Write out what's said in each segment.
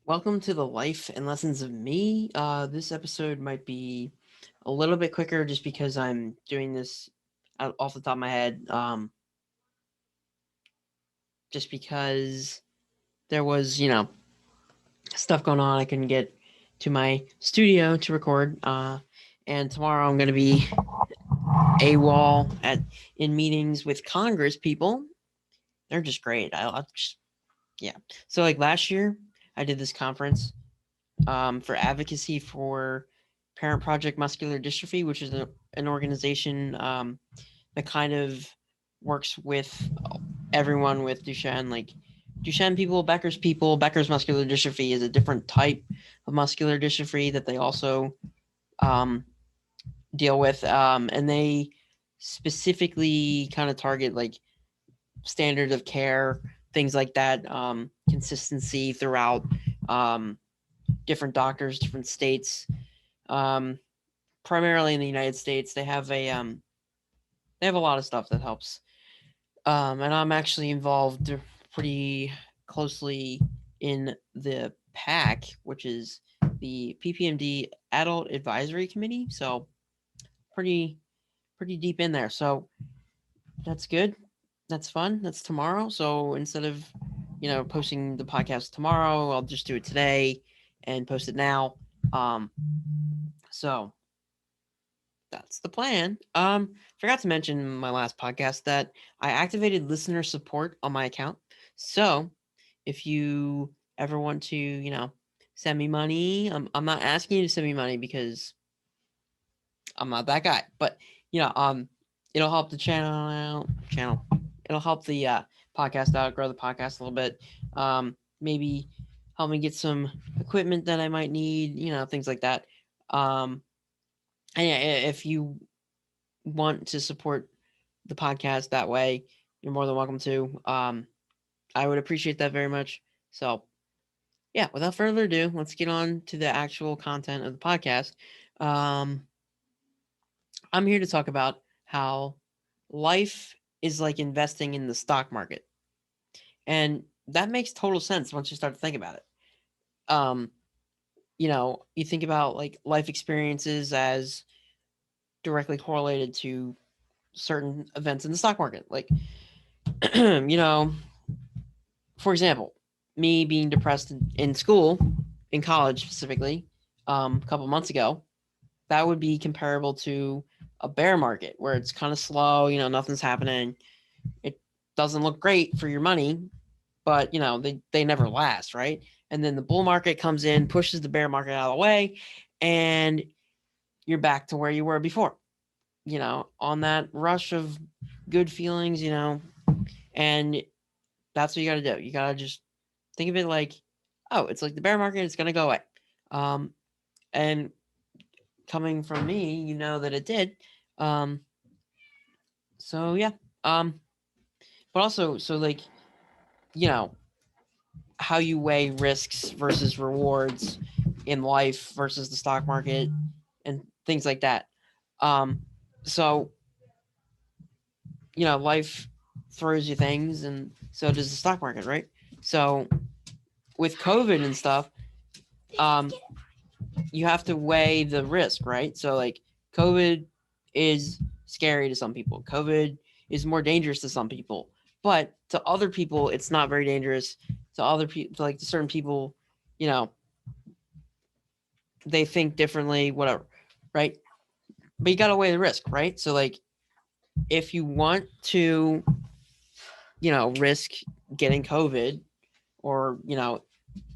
Welcome to the Life and Lessons of Me. This episode might be a little bit quicker just because I'm doing this off the top of my head. Just because there was, stuff going on. I couldn't get to my studio to record. And tomorrow I'm going to be AWOL in meetings with Congress people. They're just great. I'll just, yeah. So like last year, I did this conference for advocacy for Parent Project Muscular Dystrophy, which is an organization that kind of works with everyone with Duchenne, like Duchenne people, Becker's people. Becker's muscular dystrophy is a different type of muscular dystrophy that they also um, deal with, and they specifically kind of target like standard of care, things like that, consistency throughout um, different doctors, different states. Um, Primarily in the United States, they have a lot of stuff that helps. And I'm actually involved pretty closely in the PAC, which is the PPMD Adult Advisory Committee. So pretty pretty deep in there. So that's good. That's fun. That's tomorrow. So instead of posting the podcast tomorrow, I'll just do it today and post it now. Um, so that's the plan. Forgot to mention in my last podcast that I activated listener support on my account. So if you ever want to, send me money, I'm not asking you to send me money because I'm not that guy. But it'll help the channel. It'll help the podcast out, grow the podcast a little bit. Maybe help me get some equipment that I might need, things like that. And yeah, if you want to support the podcast that way, you're more than welcome to. I would appreciate that very much. So, yeah, without further ado, let's get on to the actual content of the podcast. Um, I'm here to talk about how life is like investing in the stock market. And that makes total sense once you start to think about it. Um, you think about like life experiences as directly correlated to certain events in the stock market. Like, you know, for example, me being depressed in school, in college specifically, a couple months ago, that would be comparable to a bear market where it's kind of slow, nothing's happening. It doesn't look great for your money, but they never last, right? And then the bull market comes in, pushes the bear market out of the way, and you're back to where you were before. On that rush of good feelings, and that's what you got to do. You got to just think of it like, oh, it's like the bear market, it's going to go away. Um, and coming from me, you know that it did. Um, so yeah. Um, but also, so like, you know, how you weigh risks versus rewards in life versus the stock market and things like that. Um, so, life throws you things, and so does the stock market, right? So, with COVID and stuff, um, you have to weigh the risk, right? So like COVID is scary to some people. COVID is more dangerous to some people. But to other people it's not very dangerous. To other people, like to certain people, you know, they think differently, whatever. Right? But you got to weigh the risk, right? So like if you want to, risk getting COVID or,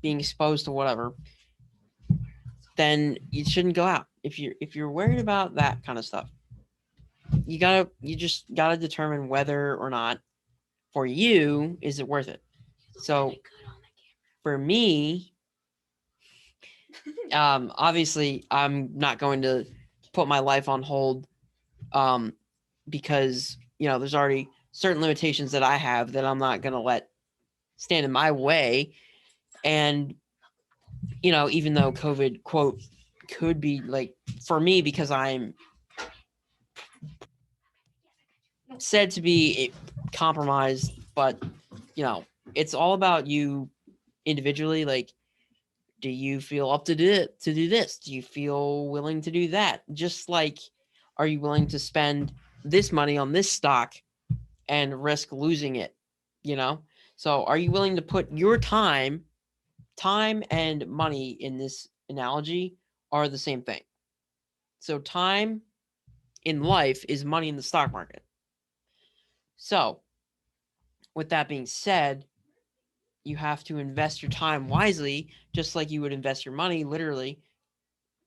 being exposed to whatever, then you shouldn't go out. If you're worried about that kind of stuff, you just gotta determine whether or not for you is it worth it. So for me, obviously I'm not going to put my life on hold, um, because there's already certain limitations that I have that I'm not gonna let stand in my way. And even though COVID quote could be like for me because I'm said to be compromised, but you know it's all about you individually. Like Do you feel up to do this? Do you feel willing to do that? Just like, are you willing to spend this money on this stock and risk losing it? You know? So are you willing to put your time and money in this analogy are the same thing. So time in life is money in the stock market. So, with that being said, you have to invest your time wisely, just like you would invest your money, literally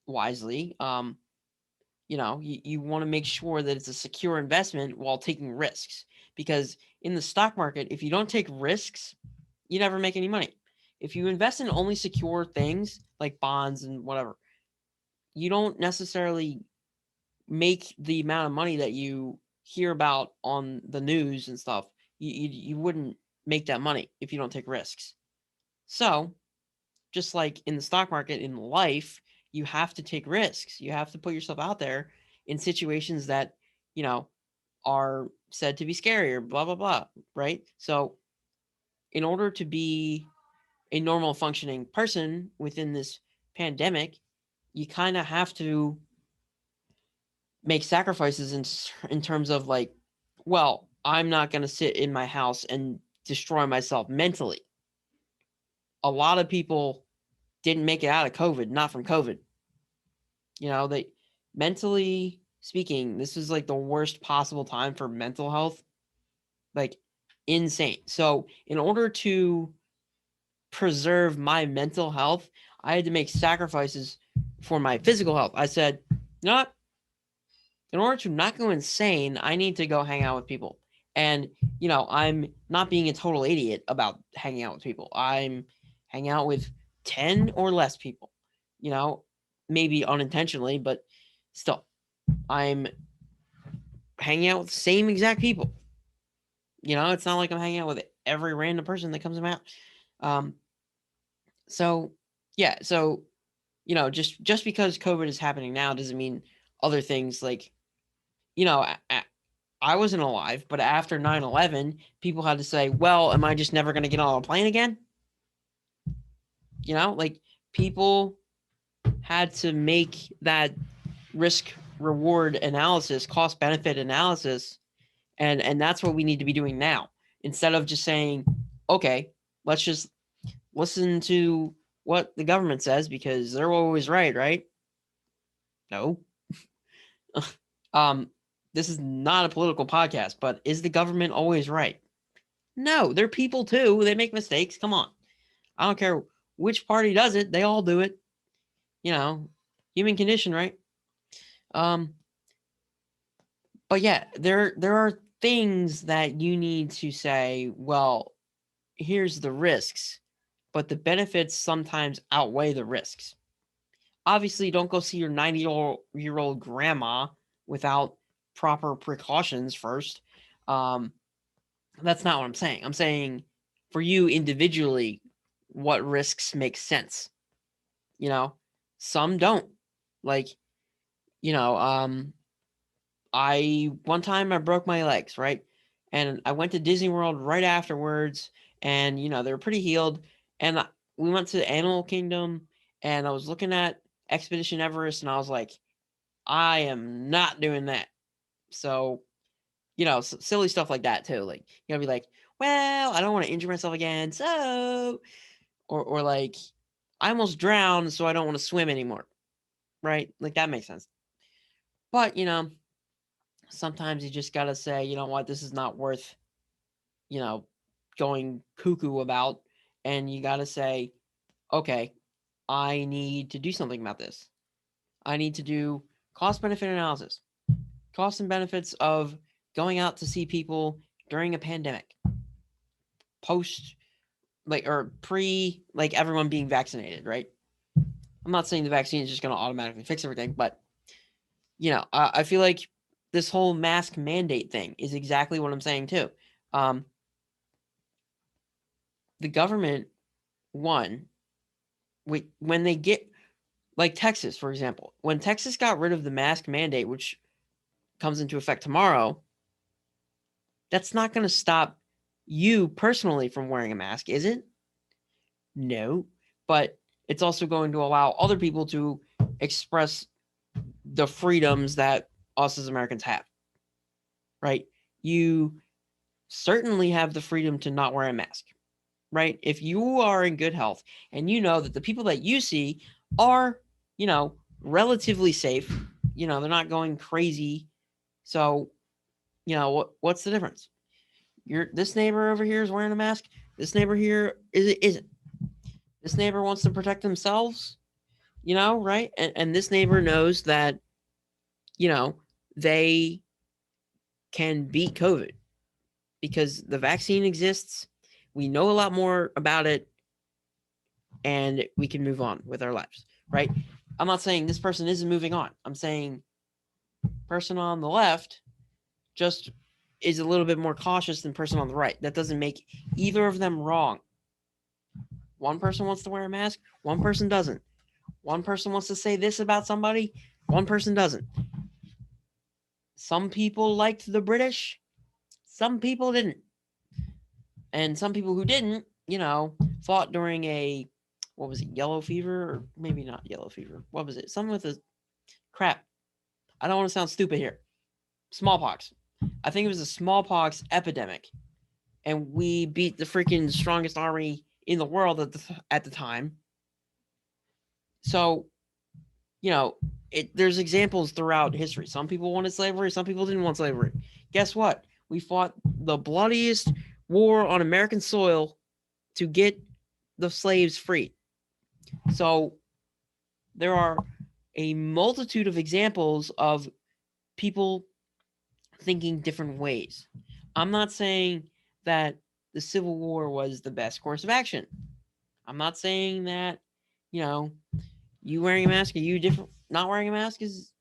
wisely. You want to make sure that it's a secure investment while taking risks. Because in the stock market, if you don't take risks, you never make any money. If you invest in only secure things like bonds and whatever, you don't necessarily make the amount of money that you hear about on the news and stuff. You wouldn't make that money if you don't take risks. So, just like in the stock market, in life, you have to take risks. You have to put yourself out there in situations that, you know, are said to be scary or blah, blah, blah, right? So, in order to be a normal functioning person within this pandemic, you kind of have to make sacrifices in terms of like, well, I'm not going to sit in my house and destroy myself mentally. A lot of people didn't make it out of COVID, not from COVID. They mentally speaking, this is like the worst possible time for mental health, like insane. So, in order to preserve my mental health, I had to make sacrifices for my physical health. I said, you know what? In order to not go insane, I need to go hang out with people. And, I'm not being a total idiot about hanging out with people. I'm hanging out with 10 or less people, maybe unintentionally, but still, I'm hanging out with the same exact people. It's not like I'm hanging out with every random person that comes in my house. So, yeah. So, just because COVID is happening now doesn't mean other things like, you know, I wasn't alive, but after 9/11, people had to say, well, am I just never going to get on a plane again? Like people had to make that risk reward analysis, cost benefit analysis, and that's what we need to be doing now. Instead of just saying, okay, let's just listen to what the government says because they're always right? No. um this is not a political podcast, but is the government always right? No, they're people too. They make mistakes. Come on. I don't care which party does it. They all do it. Human condition, right? Um, but yeah, there are things that you need to say, well, here's the risks, but the benefits sometimes outweigh the risks. Obviously, don't go see your 90-year-old grandma without proper precautions first. That's not what I'm saying. I'm saying for you individually, what risks make sense. Some don't. Like, I one time I broke my legs, right? And I went to Disney World right afterwards, and they were pretty healed. And we went to Animal Kingdom, and I was looking at Expedition Everest, and I was like, I am not doing that. So, silly stuff like that too. Like, be like, well, I don't want to injure myself again, so, or like, I almost drowned, so I don't want to swim anymore, right? Like that makes sense. But sometimes you just gotta say, you know what, this is not worth, going cuckoo about, and you gotta say, okay, I need to do something about this. I need to do cost benefit analysis, costs and benefits of going out to see people during a pandemic, post like or pre like everyone being vaccinated, right? I'm not saying the vaccine is just going to automatically fix everything, but I feel like this whole mask mandate thing is exactly what I'm saying too. The government, one, when they get like Texas, for example, when Texas got rid of the mask mandate, which comes into effect tomorrow, that's not going to stop you personally from wearing a mask, is it? No, but it's also going to allow other people to express the freedoms that us as Americans have, right? You certainly have the freedom to not wear a mask, right? If you are in good health and you know that the people that you see are, relatively safe, they're not going crazy. So, what's the difference? This neighbor over here is wearing a mask. This neighbor here isn't. This neighbor wants to protect themselves, right? And this neighbor knows that, they can beat COVID because the vaccine exists. We know a lot more about it and we can move on with our lives, right? I'm not saying this person isn't moving on. I'm saying person on the left just is a little bit more cautious than person on the right. That doesn't make either of them wrong. One person wants to wear a mask, one person doesn't. One person wants to say this about somebody, one person doesn't. Some people liked the British, some people didn't. And some people who didn't, fought during what was it, yellow fever? Or maybe not yellow fever. What was it? Something with a crap. I don't want to sound stupid here. Smallpox. I think it was a smallpox epidemic. And we beat the freaking strongest army in the world at the time. So, there's examples throughout history. Some people wanted slavery, some people didn't want slavery. Guess what? We fought the bloodiest war on American soil to get the slaves freed. So there are a multitude of examples of people thinking different ways. I'm not saying that the Civil War was the best course of action. I'm not saying that, you wearing a mask or you different not wearing a mask is,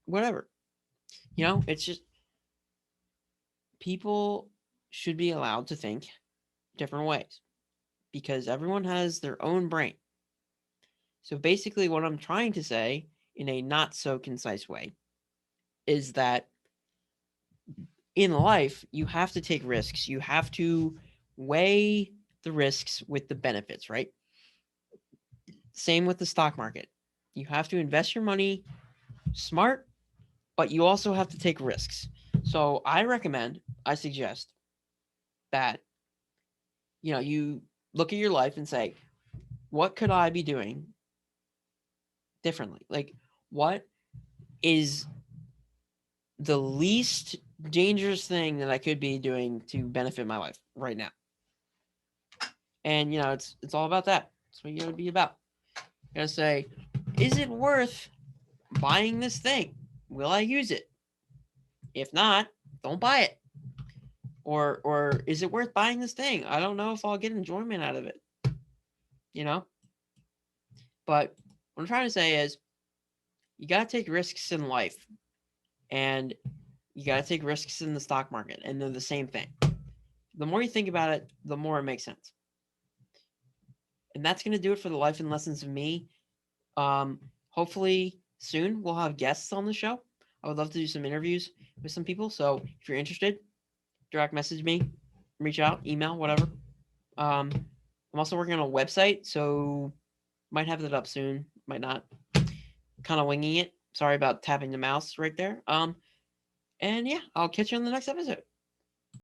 whatever. It's just people should be allowed to think different ways because everyone has their own brain. So basically, what I'm trying to say in a not so concise way is that in life, you have to take risks. You have to weigh the risks with the benefits, right? Same with the stock market. You have to invest your money smart, but you also have to take risks. So I suggest that, you look at your life and say, what could I be doing differently? Like, what is the least dangerous thing that I could be doing to benefit my life right now? And it's all about that. That's what you gotta be about. You gotta say, is it worth buying this thing? Will I use it? If not, don't buy it. Or is it worth buying this thing? I don't know if I'll get enjoyment out of it. But what I'm trying to say is you gotta take risks in life. And you gotta take risks in the stock market. And they're the same thing. The more you think about it, the more it makes sense. And that's going to do it for the life and lessons of me. Hopefully soon we'll have guests on the show. I would love to do some interviews with some people. So if you're interested, direct message me, reach out, email, whatever. I'm also working on a website, so might have that up soon, might not. Kind of winging it. Sorry about tapping the mouse right there. And yeah, I'll catch you on the next episode.